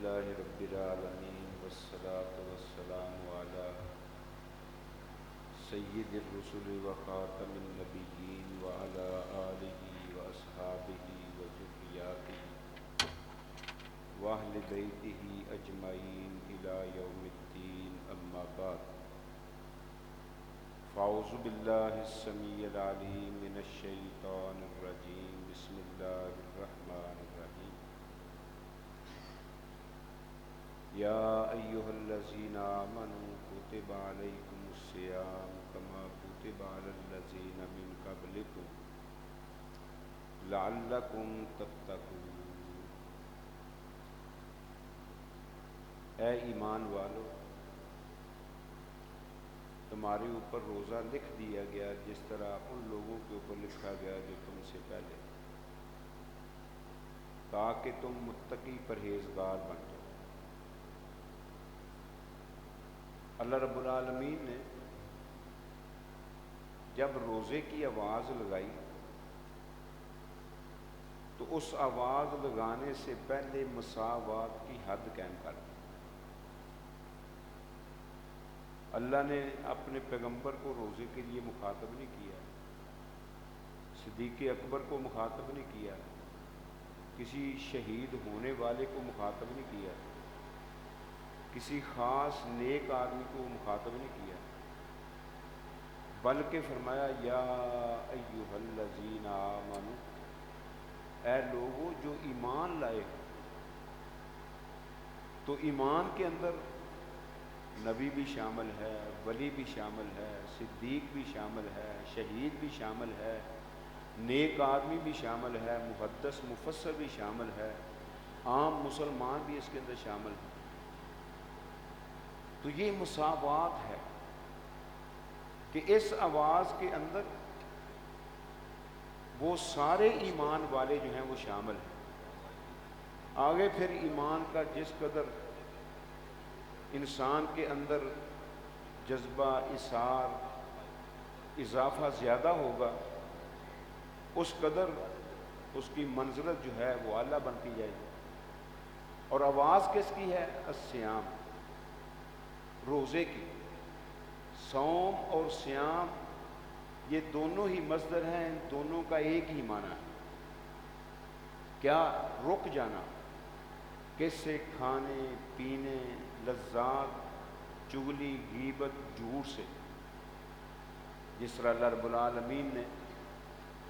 لله رب العالمين والصلاة والسلام على سيد الرسل وخاتم النبيين وعلى آله وأصحابه وذرياته وأهل بيته أجمعين إلى يوم الدين أما بعد فأعوذ بالله السميع العليم من الشيطان الرجيم بسم الله الرحمن الرحيم يا أيها الذين آمنوا كتب عليكم الصيام كما كتب على الذين من قبلكم لعلكم تتقون۔ اے ایمان والو، تمہارے اوپر روزہ لکھ دیا گیا جس طرح ان لوگوں کے اوپر لکھا گیا جو تم سے پہلے، تاکہ تم متقی پرہیزگار بن جاؤ۔ اللہ رب العالمین نے جب روزے کی آواز لگائی تو اس آواز لگانے سے پہلے مساوات کی حد قائم کر دی۔ اللہ نے اپنے پیغمبر کو روزے کے لیے مخاطب نہیں کیا، صدیق اکبر کو مخاطب نہیں کیا، کسی شہید ہونے والے کو مخاطب نہیں کیا، کسی خاص نیک آدمی کو مخاطب نہیں کیا، بلکہ فرمایا یا ایھا الذین آمنوا، اے لوگو جو ایمان لائے ہو۔ تو ایمان کے اندر نبی بھی شامل ہے، ولی بھی شامل ہے، صدیق بھی شامل ہے، شہید بھی شامل ہے، نیک آدمی بھی شامل ہے، محدث مفسر بھی شامل ہے، عام مسلمان بھی اس کے اندر شامل ہے۔ تو یہ مساوات ہے کہ اس آواز کے اندر وہ سارے ایمان والے جو ہیں وہ شامل ہیں۔ آگے پھر ایمان کا جس قدر انسان کے اندر جذبہ اثار اضافہ زیادہ ہوگا، اس قدر اس کی منزلت جو ہے وہ اعلیٰ بنتی جائے گی۔ اور آواز کس کی ہے؟ الصیام، روزے کی۔ صوم اور صیام یہ دونوں ہی مصدر ہیں، ان دونوں کا ایک ہی معنی ہے۔ کیا؟ رک جانا، کس سے؟ کھانے پینے، لذات، چغلی، غیبت، جھوٹ سے۔ جس طرح اللہ رب العالمین نے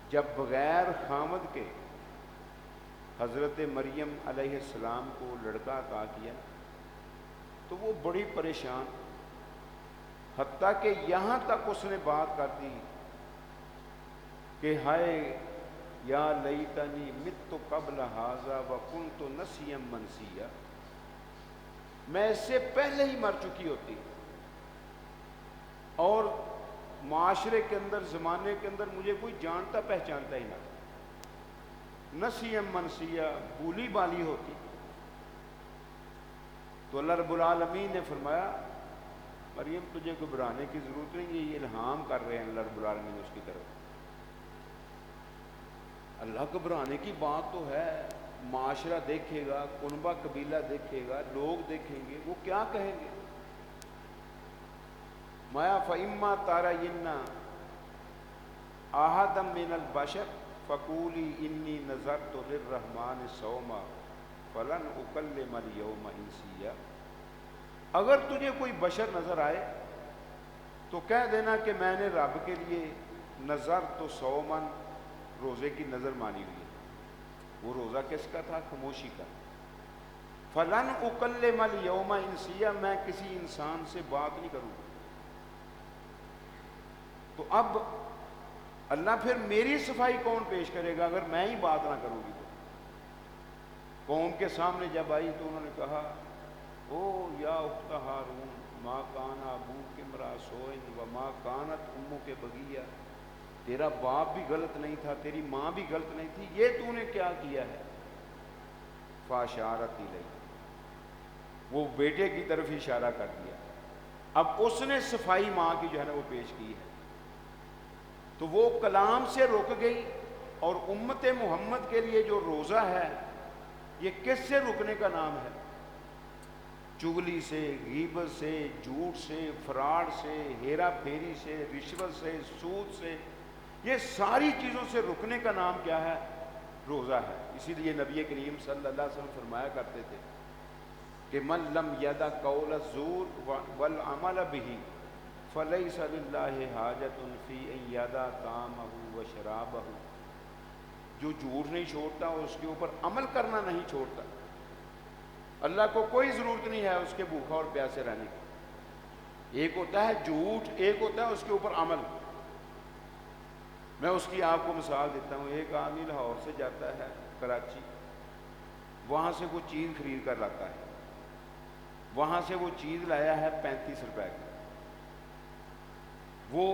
جب بغیر خامد کے حضرت مریم علیہ السلام کو لڑکا عطا کیا تو وہ بڑی پریشان، حتیٰ کہ یہاں تک اس نے بات کر دی کہ ہائے یا لیتنی مت قبل ھذا وکنت نسیا منسیا، میں اس سے پہلے ہی مر چکی ہوتی، اور معاشرے کے اندر، زمانے کے اندر مجھے کوئی جانتا پہچانتا ہی نہ، نسیا منسیا، بھولی بالی ہوتی۔ تو اللہ رب العالمین نے فرمایا مریم تجھے گھبرانے کی ضرورت نہیں، یہ الہام کر رہے ہیں اللہ رب العالمین اس کی طرف۔ اللہ گھبرانے کی بات تو ہے، معاشرہ دیکھے گا، کنبہ قبیلہ دیکھے گا، لوگ دیکھیں گے، وہ کیا کہیں گے؟ مایا فَإِمَّا تَرَيِنَّ أَحَدًا مِّنَ الْبَشَرِ فَقُولِي إِنِّي نَذَرْتُ لِلرَّحْمَٰنِ صَوْمًا فَلَنْ أُكَلِّمَ الْيَوْمَ إِنسِيًّا، اگر تجھے کوئی بشر نظر آئے تو کہہ دینا کہ میں نے رب کے لیے نظر تو صومن، روزے کی نظر مانی ہوئی ہے۔ وہ روزہ کس کا تھا؟ خاموشی کا۔ فَلَنْ أُكَلِّمَ الْيَوْمَ إِنسِيًّا، میں کسی انسان سے بات نہیں کروں گا۔ تو اب اللہ پھر میری صفائی کون پیش کرے گا اگر میں ہی بات نہ کروں گی؟ تو قوم کے سامنے جب آئی تو انہوں نے کہا او یا اخت ہارون ما کان ابوک امرأ سوء وما کانت امک بغیہ، تیرا باپ بھی غلط نہیں تھا، تیری ماں بھی غلط نہیں تھی، یہ تو نے کیا کیا ہے؟ فاشارت الیہ، وہ بیٹے کی طرف اشارہ کر دیا۔ اب اس نے صفائی ماں کی جو ہے نا وہ پیش کی ہے، تو وہ کلام سے رک گئی۔ اور امت محمد کے لیے جو روزہ ہے یہ کس سے رکنے کا نام ہے؟ چگلی سے، غیبت سے، جھوٹ سے، فراڈ سے، ہیرا پھیری سے، رشوت سے، سود سے، یہ ساری چیزوں سے رکنے کا نام کیا ہے؟ روزہ ہے۔ اسی لیے نبی کریم صلی اللہ علیہ وسلم فرمایا کرتے تھے کہ من لم یدع قول الزور والعمل به فلیس للہ حاجۃ فی ان یدع طعامہ وشرابہ، جو جھوٹ نہیں چھوڑتا اور اس کے اوپر عمل کرنا نہیں چھوڑتا، اللہ کو کوئی ضرورت نہیں ہے اس کے بھوکا اور پیاسے رہنے کی۔ ایک ہوتا ہے جھوٹ، ایک ہوتا ہے اس کے اوپر عمل۔ میں اس کی آپ کو مثال دیتا ہوں۔ ایک آدمی لاہور سے جاتا ہے کراچی، وہاں سے وہ چیز خرید کر لاتا ہے، وہاں سے وہ چیز لایا ہے 35 روپے کی، وہ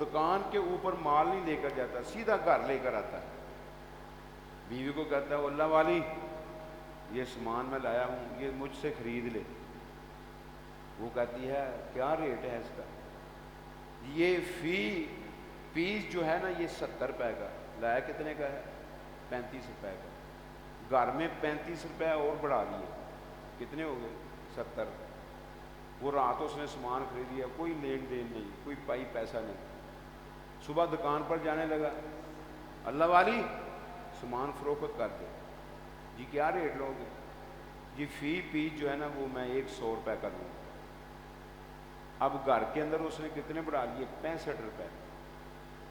دکان کے اوپر مال نہیں لے کر جاتا، سیدھا گھر لے کر آتا ہے، بیوی کو کہتا ہے اللہ والی یہ سامان میں لایا ہوں، یہ مجھ سے خرید لے۔ وہ کہتی ہے کیا ریٹ ہے اس کا؟ یہ فی پیس جو ہے نا یہ 70 روپے کا، لایا کتنے کا ہے؟ 35 روپے کا۔ گھر میں 35 روپے اور بڑھا لیے، کتنے ہو گئے؟ 70۔ وہ رات اس نے سامان خرید لیا، کوئی لین دین نہیں، کوئی پائی پیسہ نہیں۔ صبح دکان پر جانے لگا، اللہ والی سامان فروخت کر دے۔ جی کیا ریٹ لو گے؟ جی فی پیس جو ہے نا وہ میں 100 روپے کر لوں۔ اب گھر کے اندر اس نے کتنے بڑھا لیے؟ 65 روپے۔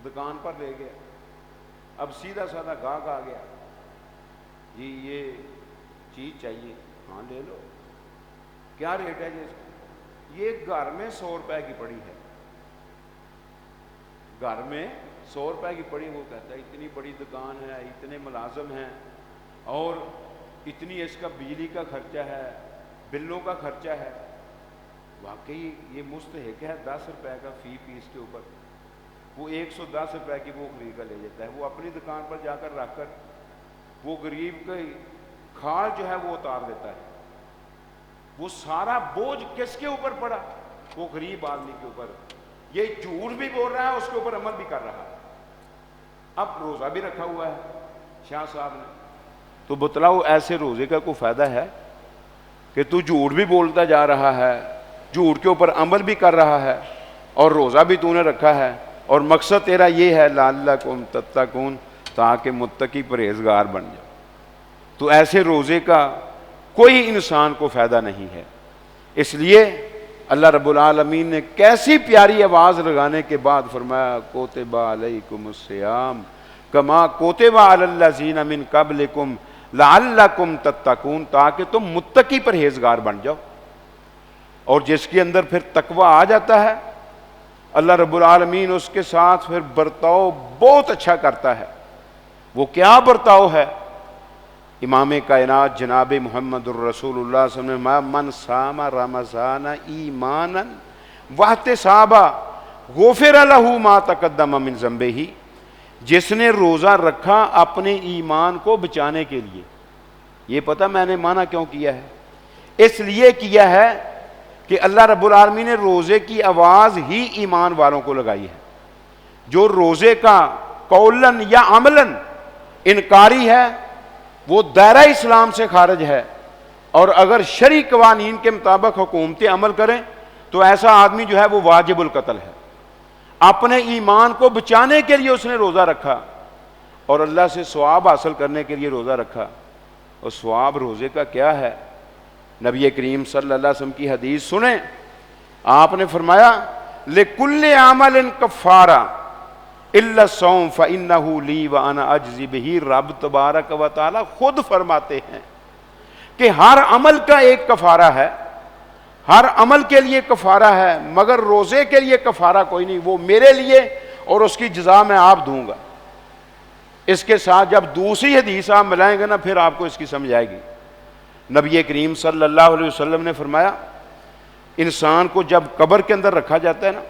دکان پر لے گیا، اب سیدھا سادہ گاہک آ گیا، جی یہ چیز چاہیے، ہاں لے لو۔ کیا ریٹ ہے جی اس کا؟ یہ گھر میں 100 روپے کی پڑی ہے، گھر میں 100 روپے کی پڑی۔ وہ کہتا ہے اتنی بڑی دکان ہے، اتنے ملازم ہیں، اور اتنی اس کا بجلی کا خرچہ ہے، بلوں کا خرچہ ہے، واقعی یہ مستحق ہے 10 روپے کا فی پیس کے اوپر۔ وہ 110 روپے کی وہ خرید کر لے جاتا ہے، وہ اپنی دکان پر جا کر رکھ کر وہ غریب کی کھال جو ہے وہ اتار دیتا ہے۔ وہ سارا بوجھ کس کے اوپر پڑا؟ وہ غریب آدمی کے اوپر۔ یہ جھوٹ بھی بول رہا ہے، اس کے اوپر عمل بھی کر رہا ہے۔ اب روزہ بھی رکھا ہوا ہے شاہ صاحب نے، تو بتلاؤ ایسے روزے کا کوئی فائدہ ہے کہ تو جھوٹ بھی بولتا جا رہا ہے، جھوٹ کے اوپر عمل بھی کر رہا ہے، اور روزہ بھی تو نے رکھا ہے، اور مقصد تیرا یہ ہے لعلکم تتقون، تاکہ متقی پرہیزگار بن جاؤ۔ تو ایسے روزے کا کوئی انسان کو فائدہ نہیں ہے۔ اس لیے اللہ رب العالمین نے کیسی پیاری آواز لگانے کے بعد فرمایا کتب علیکم الصیام کما کتب علی الذین من قبلکم لعلکم تتقون، تاکہ تم متقی پرہیزگار بن جاؤ۔ اور جس کے اندر پھر تقوی آ جاتا ہے، اللہ رب العالمین اس کے ساتھ پھر برتاؤ بہت اچھا کرتا ہے۔ وہ کیا برتاؤ ہے؟ امام کائنات جناب محمد الرسول اللہ صلی اللہ علیہ وسلم من صام رمضان ایمانا واحتسابا غفر لہ ما تقدم من ذنبہ، جس نے روزہ رکھا اپنے ایمان کو بچانے کے لیے۔ یہ پتہ میں نے معنی کیوں کیا ہے؟ اس لیے کیا ہے کہ اللہ رب العالمین نے روزے کی آواز ہی ایمان والوں کو لگائی ہے۔ جو روزے کا قولن یا عملاً انکاری ہے وہ دائرہ اسلام سے خارج ہے، اور اگر شرعی قوانین کے مطابق حکومتیں عمل کریں تو ایسا آدمی جو ہے وہ واجب القتل ہے۔ اپنے ایمان کو بچانے کے لیے اس نے روزہ رکھا، اور اللہ سے ثواب حاصل کرنے کے لیے روزہ رکھا۔ اور ثواب روزے کا کیا ہے؟ نبی کریم صلی اللہ علیہ وسلم کی حدیث سنیں، آپ نے فرمایا لِكُلِّ عَمَلٍ كَفَّارَةٌ اِلَّا الصَّوْمَ فَإِنَّهُ لِي وَأَنَا أَجْزِي بِهِ۔ رب تبارک و تعالی خود فرماتے ہیں کہ ہر عمل کا ایک کفارہ ہے، ہر عمل کے لیے کفارہ ہے، مگر روزے کے لیے کفارہ کوئی نہیں، وہ میرے لیے اور اس کی جزا میں آپ دوں گا۔ اس کے ساتھ جب دوسری حدیث آپ ملائیں گے نا پھر آپ کو اس کی سمجھ آئے گی۔ نبی کریم صلی اللہ علیہ وسلم نے فرمایا انسان کو جب قبر کے اندر رکھا جاتا ہے نا،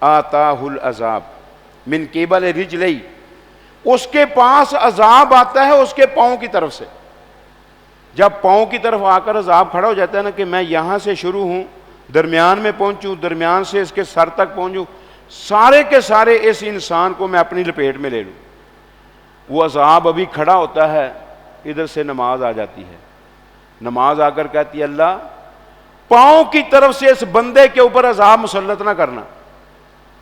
آتاہ العذاب من قبل رجلی، اس کے پاس عذاب آتا ہے اس کے پاؤں کی طرف سے۔ جب پاؤں کی طرف آ کر عذاب کھڑا ہو جاتا ہے نا کہ میں یہاں سے شروع ہوں، درمیان میں پہنچوں، درمیان سے اس کے سر تک پہنچوں، سارے کے سارے اس انسان کو میں اپنی لپیٹ میں لے لوں، وہ عذاب ابھی کھڑا ہوتا ہے، ادھر سے نماز آ جاتی ہے۔ نماز آ کر کہتی ہے اللہ پاؤں کی طرف سے اس بندے کے اوپر عذاب مسلط نہ کرنا۔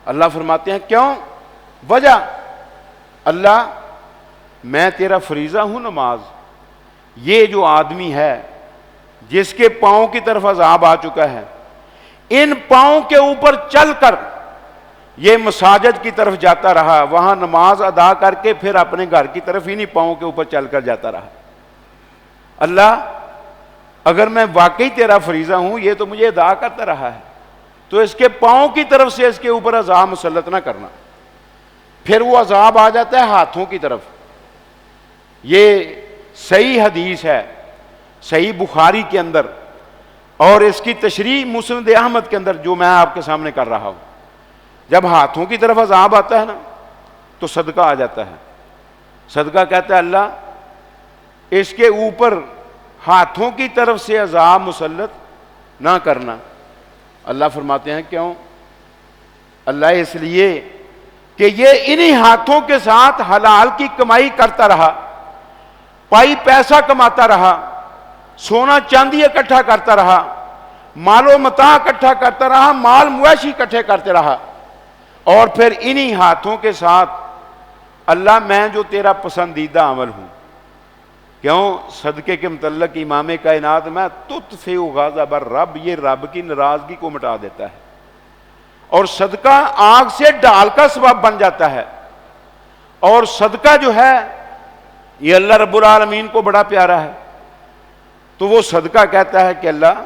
اللہ فرماتے ہیں کیوں؟ وجہ، اللہ میں تیرا فریضہ ہوں نماز، یہ جو آدمی ہے جس کے پاؤں کی طرف عذاب آ چکا ہے، ان پاؤں کے اوپر چل کر یہ مساجد کی طرف جاتا رہا، وہاں نماز ادا کر کے پھر اپنے گھر کی طرف انہی پاؤں کے اوپر چل کر جاتا رہا۔ اللہ اگر میں واقعی تیرا فریضہ ہوں، یہ تو مجھے ادا کرتا رہا ہے، تو اس کے پاؤں کی طرف سے اس کے اوپر عذاب مسلط نہ کرنا۔ پھر وہ عذاب آ جاتا ہے ہاتھوں کی طرف۔ یہ صحیح حدیث ہے، صحیح بخاری کے اندر، اور اس کی تشریح مسند احمد کے اندر جو میں آپ کے سامنے کر رہا ہوں۔ جب ہاتھوں کی طرف عذاب آتا ہے نا تو صدقہ آ جاتا ہے۔ صدقہ کہتا ہے اللہ اس کے اوپر ہاتھوں کی طرف سے عذاب مسلط نہ کرنا۔ اللہ فرماتے ہیں کیوں؟ اللہ اس لیے کہ یہ انہی ہاتھوں کے ساتھ حلال کی کمائی کرتا رہا، پائی پیسہ کماتا رہا، سونا چاندی اکٹھا کرتا رہا، مال و متاع اکٹھا کرتا رہا، مال مویشی اکٹھے کرتے رہا، اور پھر انہی ہاتھوں کے ساتھ اللہ میں جو تیرا پسندیدہ عمل ہوں۔ کیوں؟ صدقے کے متعلق امام کائنات میں تطفئ غضب الرب، یہ رب کی ناراضگی کو مٹا دیتا ہے، اور صدقہ آگ سے ڈال کا سبب بن جاتا ہے۔ اور صدقہ جو ہے یہ اللہ رب العالمین کو بڑا پیارا ہے، تو وہ صدقہ کہتا ہے کہ اللہ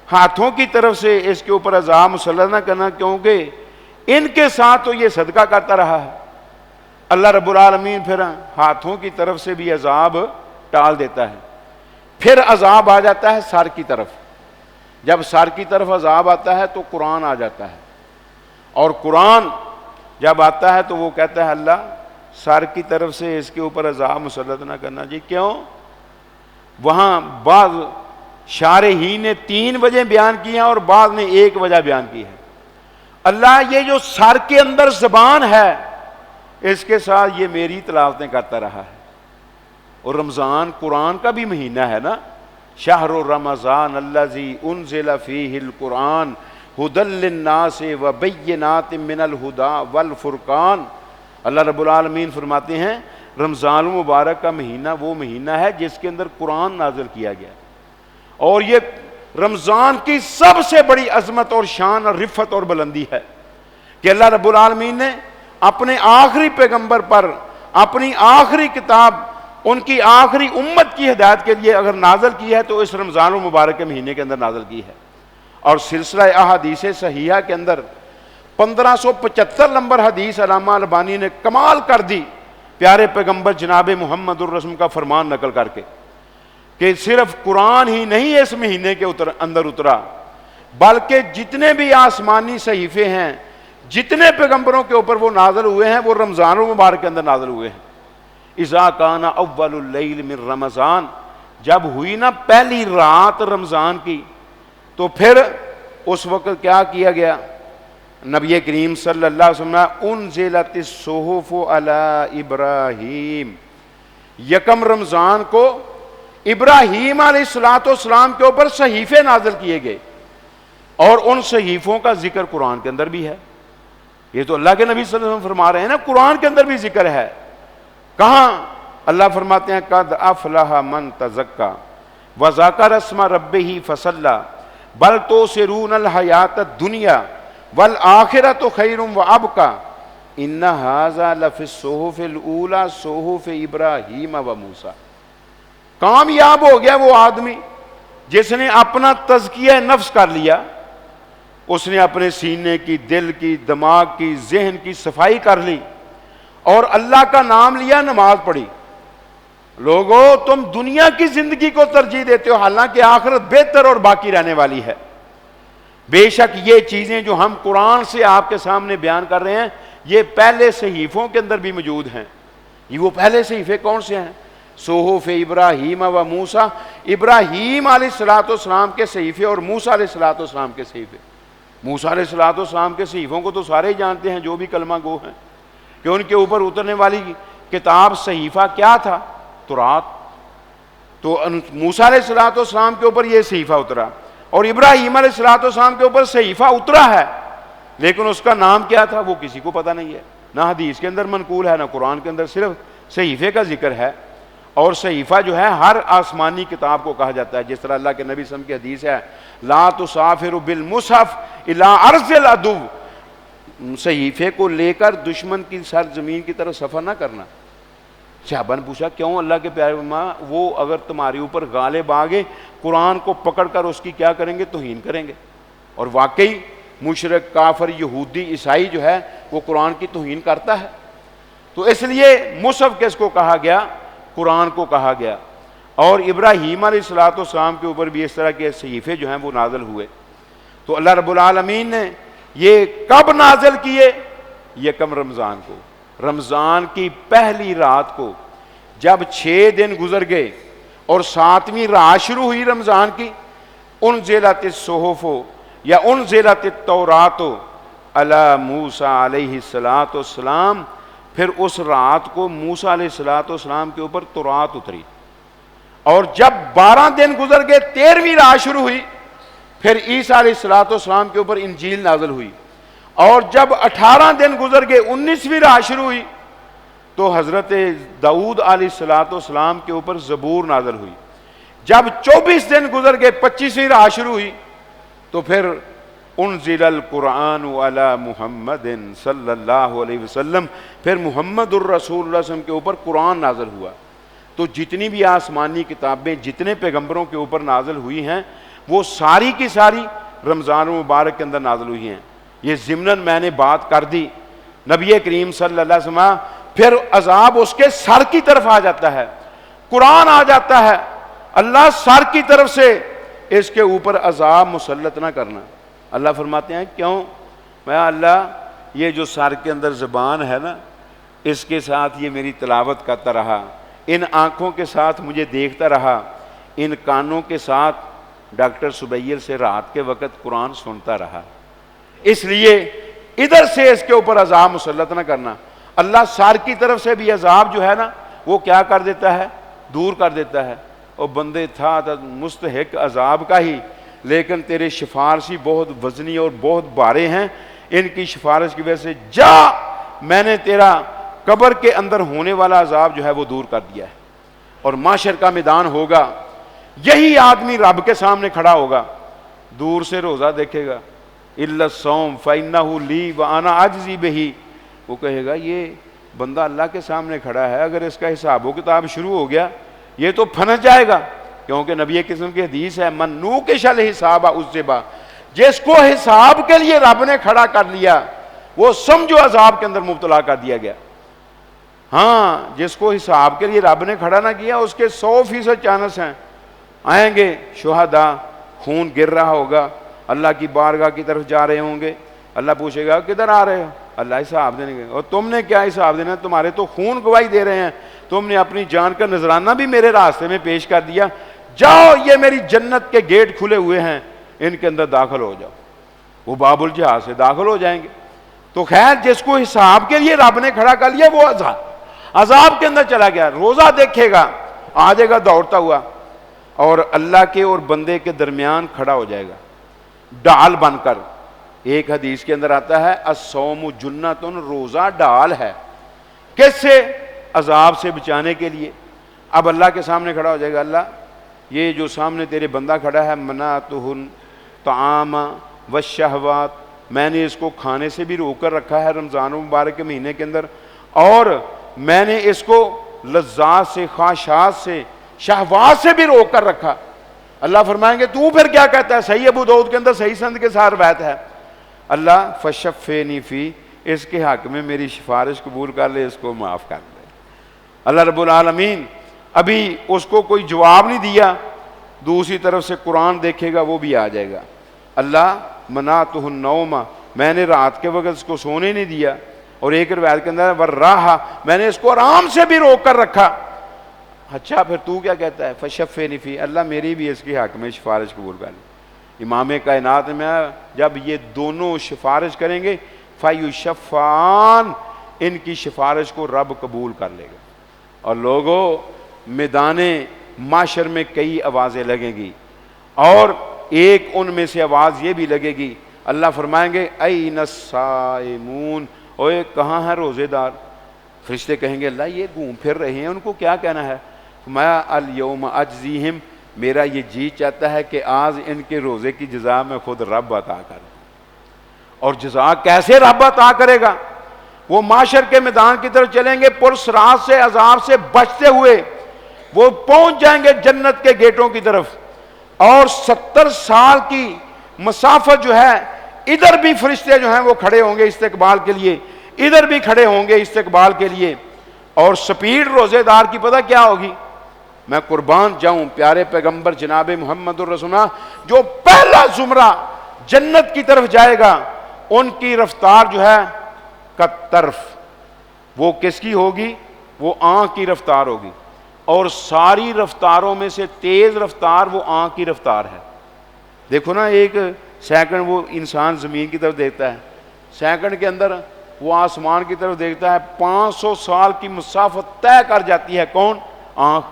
ہاتھوں کی طرف سے اس کے اوپر عذاب مسلط نہ کرنا، کیونکہ ان کے ساتھ تو یہ صدقہ کرتا رہا ہے۔ اللہ رب العالمین پھر ہاتھوں کی طرف سے بھی عذاب ٹال دیتا ہے۔ پھر عذاب آ جاتا ہے سر کی طرف۔ جب سر کی طرف عذاب آتا ہے تو قرآن آ جاتا ہے، اور قرآن جب آتا ہے تو وہ کہتا ہے اللہ سر کی طرف سے اس کے اوپر عذاب مسلط نہ کرنا۔ جی کیوں؟ وہاں بعض شارحین نے 3 وجہ بیان کی ہیں اور بعض نے 1 وجہ بیان کی ہے۔ اللہ یہ جو سر کے اندر زبان ہے اس کے ساتھ یہ میری تلاوتیں کرتا رہا ہے، اور رمضان قرآن کا بھی مہینہ ہے نا، شہر رمضان الذی انزل فیہ القرآن ھدی للناس وبینات من الھدی والفرقان۔ اللہ رب العالمین فرماتے ہیں رمضان المبارک کا مہینہ وہ مہینہ ہے جس کے اندر قرآن نازل کیا گیا، اور یہ رمضان کی سب سے بڑی عظمت اور شان اور رفت اور بلندی ہے کہ اللہ رب العالمین نے اپنے آخری پیغمبر پر اپنی آخری کتاب ان کی آخری امت کی ہدایت کے لیے اگر نازل کی ہے تو اس رمضان المبارک کے مہینے کے اندر نازل کی ہے۔ اور سلسلہ احادیث صحیحہ کے اندر 1575 نمبر حدیث علامہ البانی نے کمال کر دی پیارے پیغمبر جناب محمد الرسول کا فرمان نقل کر کے، کہ صرف قرآن ہی نہیں اس مہینے کے اندر اترا، بلکہ جتنے بھی آسمانی صحیفے ہیں، جتنے پیغمبروں کے اوپر وہ نازل ہوئے ہیں وہ رمضان المبارک کے اندر نازل ہوئے ہیں۔ اذا کان اول اللیل من رمضان، جب ہوئی نا پہلی رات رمضان کی تو پھر اس وقت کیا کیا گیا؟ نبی کریم صلی اللہ علیہ وسلم انزلت الصحف علی ابراہیم، یکم رمضان کو ابراہیم علیہ السلام کے اوپر صحیفے نازل کیے گئے، اور ان صحیفوں کا ذکر قرآن کے اندر بھی ہے۔ یہ تو اللہ کے نبی صلی اللہ علیہ وسلم فرما رہے ہیں نا، قرآن کے اندر بھی ذکر ہے۔ کہاں؟ اللہ فرماتے ہیں قد افلح من تزکا وذکر اسم ربہ فصلی بل تؤثرون الحیاۃ الدنیا والآخرۃ خیر وابقی ان ھذا لفی الصحف الاولی صحف ابراہیم وموسیٰ۔ کامیاب ہو گیا وہ آدمی جس نے اپنا تزکیہ نفس کر لیا، اس نے اپنے سینے کی، دل کی، دماغ کی، ذہن کی صفائی کر لی اور اللہ کا نام لیا، نماز پڑھی۔ لوگو تم دنیا کی زندگی کو ترجیح دیتے ہو، حالانکہ آخرت بہتر اور باقی رہنے والی ہے۔ بے شک یہ چیزیں جو ہم قرآن سے آپ کے سامنے بیان کر رہے ہیں یہ پہلے صحیفوں کے اندر بھی موجود ہیں۔ یہ وہ پہلے صحیفے کون سے ہیں؟ صحف ابراہیم و موسیٰ، ابراہیم علیہ السلام کے صحیفے اور موسیٰ علیہ السلام کے صحیفے۔ موسیٰ علیہ السلام کے صحیفوں کو تو سارے ہی جانتے ہیں جو بھی کلمہ گو ہیں، کہ ان کے اوپر اترنے والی کتاب صحیفہ کیا تھا؟ تورات۔ تو موسیٰ علیہ السلام کے اوپر یہ صحیفہ اترا، اور ابراہیم علیہ السلام کے اوپر صحیفہ اترا ہے، لیکن اس کا نام کیا تھا وہ کسی کو پتہ نہیں ہے، نہ حدیث کے اندر منقول ہے، نہ قرآن کے اندر، صرف صحیفے کا ذکر ہے۔ اور صحیفہ جو ہے ہر آسمانی کتاب کو کہا جاتا ہے، جس طرح اللہ کے نبی صلی اللہ علیہ وسلم کی حدیث ہے، لا تسافر بالمصحف الی ارض العدو، صحیفے کو لے کر دشمن کی سرزمین کی طرف سفر نہ کرنا۔ صحابہ نے پوچھا کیوں اللہ کے پیارے فرمایا وہ اگر تمہارے اوپر غالب آ گئے قرآن کو پکڑ کر اس کی کیا کریں گے؟ توہین کریں گے۔ اور واقعی مشرک، کافر، یہودی، عیسائی جو ہے وہ قرآن کی توہین کرتا ہے۔ تو اس لیے مصحف کس کو کہا گیا؟ قرآن کو کہا گیا۔ اور ابراہیم علیہ السلام کے اوپر بھی اس طرح کے صحیفے جو ہیں وہ نازل ہوئے۔ تو اللہ رب العالمین نے یہ کب نازل کیے؟ یکم رمضان کو، رمضان کی پہلی رات کو، جب 6 دن گزر گئے اور 7ویں رات شروع ہوئی رمضان کی، انزلت الصحف یا انزلت التوراۃ علی موسیٰ علیہ السلام، پھر اس رات کو موسیٰ علیہ السلام کے اوپر تورات اتری۔ اور جب 12 دن گزر گئے 13ویں رات شروع ہوئی، پھر عیسیٰ علیہ السلام کے اوپر انجیل نازل ہوئی۔ اور جب 18 دن گزر گئے 19ویں رات شروع ہوئی تو حضرت داؤد علیہ السلام کے اوپر زبور نازل ہوئی۔ جب 24 دن گزر گئے 25ویں رات شروع ہوئی تو پھر انزل القرآن علی محمد صلی اللہ علیہ وسلم، پھر محمد الرسول اللہ صلی اللہ علیہ وسلم کے اوپر قرآن نازل ہوا۔ تو جتنی بھی آسمانی کتابیں جتنے پیغمبروں کے اوپر نازل ہوئی ہیں وہ ساری کی ساری رمضان مبارک کے اندر نازل ہوئی ہیں۔ یہ ضمناً میں نے بات کر دی، نبی کریم صلی اللہ علیہ وسلم پھر عذاب اس کے سر کی طرف آ جاتا ہے، قرآن آ جاتا ہے، اللہ سر کی طرف سے اس کے اوپر عذاب مسلط نہ کرنا۔ اللہ فرماتے ہیں کیوں؟ میں اللہ یہ جو سر کے اندر زبان ہے نا، اس کے ساتھ یہ میری تلاوت کرتا رہا، ان آنکھوں کے ساتھ مجھے دیکھتا رہا، ان کانوں کے ساتھ ڈاکٹر سبیل سے رات کے وقت قرآن سنتا رہا، اس لیے ادھر سے اس کے اوپر عذاب مسلط نہ کرنا۔ اللہ سار کی طرف سے بھی عذاب جو ہے نا وہ کیا کر دیتا ہے؟ دور کر دیتا ہے۔ اور بندے تھا مستحق عذاب کا ہی، لیکن تیرے سفارشی بہت وزنی اور بہت بارے ہیں، ان کی سفارش کی وجہ سے جا، میں نے تیرا قبر کے اندر ہونے والا عذاب جو ہے وہ دور کر دیا ہے۔ اور محشر کا میدان ہوگا، یہی آدمی رب کے سامنے کھڑا ہوگا، دور سے روزہ دیکھے گا، الا الصوم فإنہ لی وأنا أجزی بہ، وہ کہے گا یہ بندہ اللہ کے سامنے کھڑا ہے، اگر اس کا حساب و کتاب شروع ہو گیا یہ تو پھنس جائے گا، کیونکہ نبی قسم کی حدیث ہے من نوقش الحساب عذب، جس کو حساب کے لیے رب نے کھڑا کر لیا وہ سمجھو عذاب کے اندر مبتلا کر دیا گیا۔ ہاں جس کو حساب کے لیے رب نے کھڑا نہ کیا اس کے 100% چانس ہیں، آئیں گے شہداء، خون گر رہا ہوگا، اللہ کی بارگاہ کی طرف جا رہے ہوں گے، اللہ پوچھے گا کدھر آ رہے ہو؟ اللہ حساب دینے گے، اور تم نے کیا حساب دینا؟ تمہارے تو خون گواہی دے رہے ہیں، تم نے اپنی جان کا نذرانہ بھی میرے راستے میں پیش کر دیا، جاؤ یہ میری جنت کے گیٹ کھلے ہوئے ہیں، ان کے اندر داخل ہو جاؤ۔ وہ باب الجہاز سے داخل ہو جائیں گے۔ تو خیر جس کو حساب کے لیے رب نے کھڑا کر لیا وہ عذاب کے اندر چلا گیا، روزہ دیکھے گا، آ جائے گا دوڑتا ہوا، اور اللہ کے اور بندے کے درمیان کھڑا ہو جائے گا ڈال بن کر۔ ایک حدیث کے اندر آتا ہے الصوم جنۃ، روزہ ڈال ہے، کس سے؟ عذاب سے بچانے کے لیے۔ اب اللہ کے سامنے کھڑا ہو جائے گا، اللہ یہ جو سامنے تیرے بندہ کھڑا ہے منعتہ الطعام والشہوات، میں نے اس کو کھانے سے بھی روک کر رکھا ہے رمضان مبارک کے مہینے کے اندر، اور میں نے اس کو لذات سے، خواہشات سے، شہوات سے بھی روک کر رکھا۔ اللہ فرمائیں گے تو پھر کیا کہتا ہے؟ صحیح ابو داؤد کے اندر صحیح سند کے ساتھ روایت ہے، اللہ فشفینی فی، اس کے حق میں میری سفارش قبول کر لے، اس کو معاف کر دے۔ اللہ رب العالمین ابھی اس کو کوئی جواب نہیں دیا، دوسری طرف سے قرآن دیکھے گا وہ بھی آ جائے گا، اللہ منعتہ النوم، میں نے رات کے وقت اس کو سونے نہیں دیا، اور ایک روایت کے اندر والراحہ، میں نے اس کو آرام سے بھی روک کر رکھا۔ اچھا پھر تو کیا کہتا ہے؟ فشفینی فی، اللہ میری بھی اس کے حق میں سفارش قبول کر لے۔ امام کائنات میں جب یہ دونوں سفارش کریں گے فیشفعان، ان کی سفارش کو رب قبول کر لے گا۔ اور لوگوں میدان معاشر میں کئی آوازیں لگیں گی، اور ایک ان میں سے آواز یہ بھی لگے گی، اللہ فرمائیں گے این الصائمون، اوے کہاں ہیں روزے دار؟ فرشتے کہیں گے اللہ یہ گھوم پھر رہے ہیں، ان کو کیا کہنا ہے؟ فرمایا الیوم اجزیہم، میرا یہ جی چاہتا ہے کہ آج ان کے روزے کی جزا میں خود رب عطا کروں۔ اور جزا کیسے رب عطا کرے گا؟ وہ معاشر کے میدان کی طرف چلیں گے، پرسرات سے عذاب سے بچتے ہوئے وہ پہنچ جائیں گے جنت کے گیٹوں کی طرف، اور 70 سال کی مسافت جو ہے، ادھر بھی فرشتے جو ہیں وہ کھڑے ہوں گے استقبال کے لیے، ادھر بھی کھڑے ہوں گے استقبال کے لیے، اور سپیڈ روزے دار کی پتہ کیا ہوگی؟ میں قربان جاؤں پیارے پیغمبر جناب محمد الرسول اللہ، جو پہلا زمرہ جنت کی طرف جائے گا ان کی رفتار جو ہے طرف، وہ کس کی ہوگی؟ وہ آنکھ کی رفتار ہوگی، اور ساری رفتاروں میں سے تیز رفتار وہ آنکھ کی رفتار ہے۔ دیکھو نا، ایک سیکنڈ وہ انسان زمین کی طرف دیکھتا ہے، سیکنڈ کے اندر وہ آسمان کی طرف دیکھتا ہے، 500 سال کی مسافت طے کر جاتی ہے۔ کون؟ آنکھ۔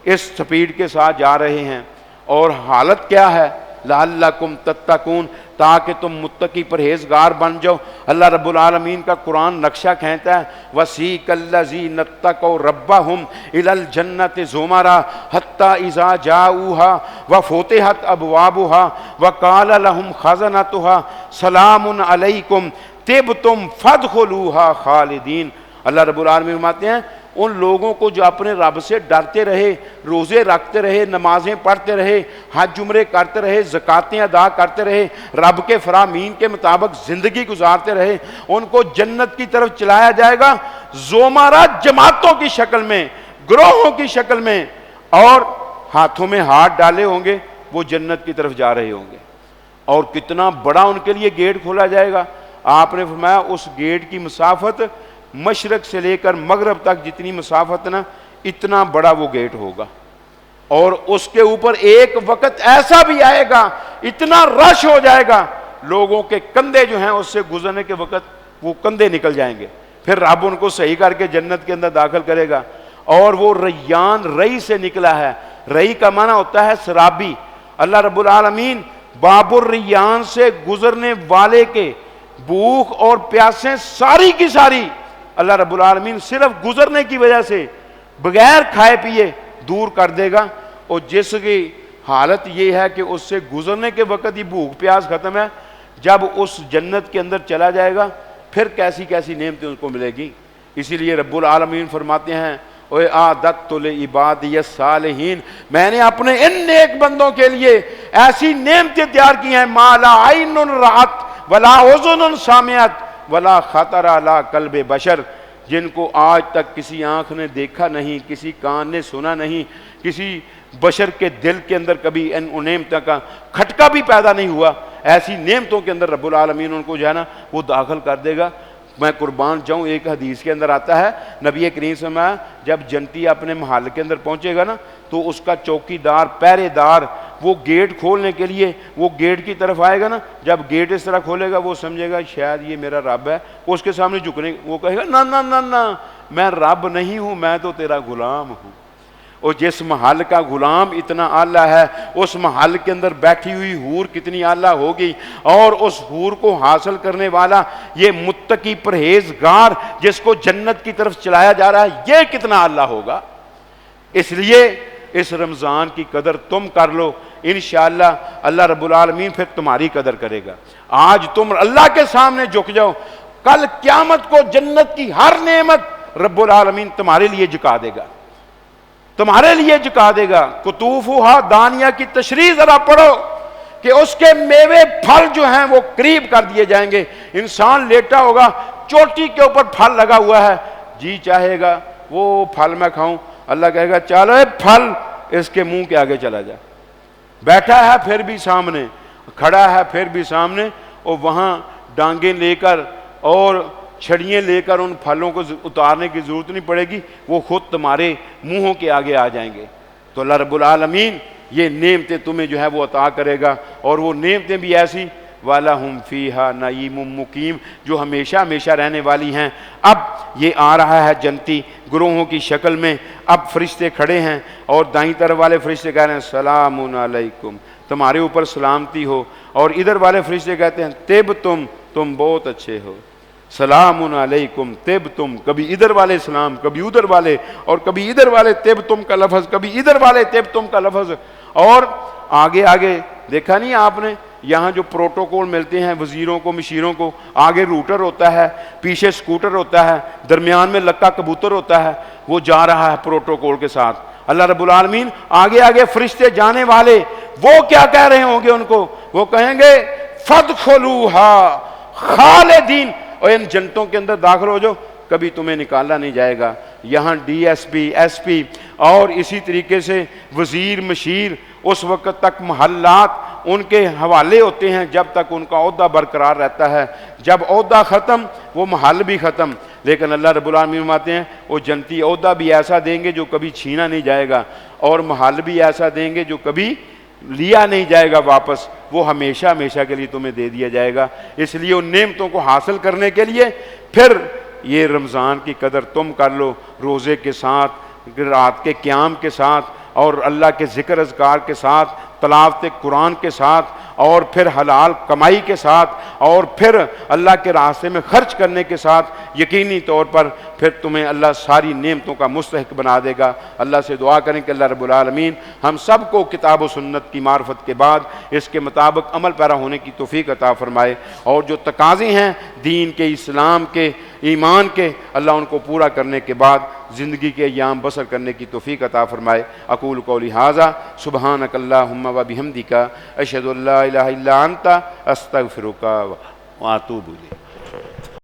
اس سپیڈ کے ساتھ جا رہے ہیں، اور حالت کیا ہے؟ لعلکم تتقون، تاکہ تم متقی پرہیزگار بن جاؤ۔ اللہ رب العالمین کا قرآن نقشہ کھینچتا ہے، وَسِیقَ الَّذِینَ اتَّقَوْا رَبَّهُمْ إِلَى الْجَنَّةِ زُمَرًا حَتَّىٰ إِذَا جَاءُوهَا وَفُتِحَتْ أَبْوَابُهَا وَقَالَ لَهُمْ خَزَنَتُهَا سَلَامٌ عَلَيْكُمْ طِبْتُمْ فَادْخُلُوهَا خَالِدِينَ۔ اللہ رب العالمین فرماتے ہیں ان لوگوں کو جو اپنے رب سے ڈرتے رہے، روزے رکھتے رہے، نمازیں پڑھتے رہے، حج عمرے کرتے رہے، زکاتیں ادا کرتے رہے، رب کے فرامین کے مطابق زندگی گزارتے رہے، ان کو جنت کی طرف چلایا جائے گا زمرہ، جماعتوں کی شکل میں، گروہوں کی شکل میں، اور ہاتھوں میں ہاتھ ڈالے ہوں گے، وہ جنت کی طرف جا رہے ہوں گے۔ اور کتنا بڑا ان کے لیے گیٹ کھولا جائے گا۔ آپ نے فرمایا اس گیٹ کی مسافت مشرق سے لے کر مغرب تک جتنی مسافت نا، اتنا بڑا وہ گیٹ ہوگا، اور اس کے اوپر ایک وقت ایسا بھی آئے گا، اتنا رش ہو جائے گا، لوگوں کے کندھے جو ہیں اس سے گزرنے کے وقت وہ کندھے نکل جائیں گے، پھر رب ان کو صحیح کر کے جنت کے اندر داخل کرے گا۔ اور وہ ریان رئی سے نکلا ہے، رئی کا معنی ہوتا ہے سرابی۔ اللہ رب العالمین باب الریان سے گزرنے والے کے بھوک اور پیاسیں ساری کی ساری اللہ رب العالمین صرف گزرنے کی وجہ سے بغیر کھائے پیے دور کر دے گا، اور جس کی حالت یہ ہے کہ اس سے گزرنے کے وقت ہی بھوک پیاس ختم ہے، جب اس جنت کے اندر چلا جائے گا پھر کیسی کیسی نعمتیں اس کو ملے گی۔ اسی لیے رب العالمین فرماتے ہیں اوے اعددت لعبادی الصالحین، میں نے اپنے ان نیک بندوں کے لیے ایسی نعمتیں تیار کی ہیں، ما لا عین رأت ولا اذن سمعت ولا خطر علی قلب بشر، جن کو آج تک کسی آنکھ نے دیکھا نہیں، کسی کان نے سنا نہیں، کسی بشر کے دل کے اندر کبھی ان نعمتوں کا کھٹکا بھی پیدا نہیں ہوا۔ ایسی نعمتوں کے اندر رب العالمین ان کو جو ہے نا وہ داخل کر دے گا۔ میں قربان جاؤں، ایک حدیث کے اندر آتا ہے نبی کریم صلی اللہ علیہ وسلم جب جنتی اپنے محل کے اندر پہنچے گا نا تو اس کا چوکی دار، پہرے دار، وہ گیٹ کھولنے کے لیے وہ گیٹ کی طرف آئے گا نا، جب گیٹ اس طرح کھولے گا وہ سمجھے گا شاید یہ میرا رب ہے، اس کے سامنے جھکنے، وہ کہے گا نا نا نا نا، میں رب نہیں ہوں، میں تو تیرا غلام ہوں۔ اور جس محل کا غلام اتنا اعلیٰ ہے، اس محل کے اندر بیٹھی ہوئی حور کتنی اعلیٰ ہوگی، اور اس حور کو حاصل کرنے والا یہ متقی پرہیزگار جس کو جنت کی طرف چلایا جا رہا ہے، یہ کتنا اعلیٰ ہوگا۔ اس لیے اس رمضان کی قدر تم کر لو، انشاءاللہ اللہ رب العالمین پھر تمہاری قدر کرے گا۔ آج تم اللہ کے سامنے جھک جاؤ، کل قیامت کو جنت کی ہر نعمت رب العالمین تمہارے لیے جھکا دے گا، تمہارے لیے جھکا دے گا۔ قطوفہا دانیہ کی تشریح ذرا پڑھو کہ اس کے میوے پھل جو ہیں وہ قریب کر دیے جائیں گے۔ انسان لیٹا ہوگا، چوٹی کے اوپر پھل لگا ہوا ہے، جی چاہے گا وہ پھل میں کھاؤں، اللہ کہے گا چلو پھل اس کے منہ کے آگے چلا جا۔ بیٹھا ہے پھر بھی سامنے، کھڑا ہے پھر بھی سامنے، اور وہاں ڈانگیں لے کر اور چھڑیاں لے کر ان پھلوں کو اتارنے کی ضرورت نہیں پڑے گی، وہ خود تمہارے منہوں کے آگے آ جائیں گے۔ تو اللہ رب العالمین یہ نعمتیں تمہیں جو ہے وہ عطا کرے گا، اور وہ نعمتیں بھی ایسی وَلَهُمْ فِيهَا نَعِيمٌ مُقِيمٌ جو ہمیشہ ہمیشہ رہنے والی ہیں۔ اب یہ آ رہا ہے جنتی گروہوں کی شکل میں، اب فرشتے کھڑے ہیں اور دائیں طرف والے فرشتے کہہ رہے ہیں سلام علیکم، تمہارے اوپر سلامتی ہو. اور ادھر والے فرشتے کہتے ہیں طب تم بہت اچھے ہو، سلام علیکم طب تم. کبھی ادھر والے سلام، کبھی ادھر والے، اور کبھی ادھر والے طب تم کا لفظ، کبھی ادھر والے طب تم کا لفظ. اور آگے آگے دیکھا نہیں آپ نے، یہاں جو پروٹوکول ملتے ہیں وزیروں کو مشیروں کو، آگے روٹر ہوتا ہے، پیچھے سکوٹر ہوتا ہے، درمیان میں لکا کبوتر ہوتا ہے، وہ جا رہا ہے پروٹوکول کے ساتھ. اللہ رب العالمین آگے آگے فرشتے جانے والے وہ کیا کہہ رہے ہوں گے ان کو؟ وہ کہیں گے فادخلوہا خالدین، اور ان جنتوں کے اندر داخل ہو جاؤ، کبھی تمہیں نکالا نہیں جائے گا. یہاں D S P, S P اور اسی طریقے سے وزیر مشیر، اس وقت تک محلات ان کے حوالے ہوتے ہیں جب تک ان کا عہدہ برقرار رہتا ہے. جب عہدہ ختم وہ محل بھی ختم. لیکن اللہ رب العالمین فرماتے ہیں وہ جنتی عہدہ بھی ایسا دیں گے جو کبھی چھینا نہیں جائے گا، اور محل بھی ایسا دیں گے جو کبھی لیا نہیں جائے گا واپس، وہ ہمیشہ ہمیشہ کے لیے تمہیں دے دیا جائے گا. اس لیے ان نعمتوں کو حاصل کرنے کے لیے پھر یہ رمضان کی قدر تم کر لو، روزے کے ساتھ، رات کے قیام کے ساتھ، اور اللہ کے ذکر اذکار کے ساتھ، تلاوت قرآن کے ساتھ، اور پھر حلال کمائی کے ساتھ، اور پھر اللہ کے راستے میں خرچ کرنے کے ساتھ. یقینی طور پر پھر تمہیں اللہ ساری نعمتوں کا مستحق بنا دے گا. اللہ سے دعا کریں کہ اللہ رب العالمین ہم سب کو کتاب و سنت کی معرفت کے بعد اس کے مطابق عمل پیرا ہونے کی توفیق عطا فرمائے، اور جو تقاضے ہیں دین کے، اسلام کے، ایمان کے، اللہ ان کو پورا کرنے کے بعد زندگی کے ایام بسر کرنے کی توفیق عطا فرمائے. اقول قولی ھذا سبحانک اللہم و بحمدک اشہد ان لا الہ الا انت استغفرک و اتوب الیک.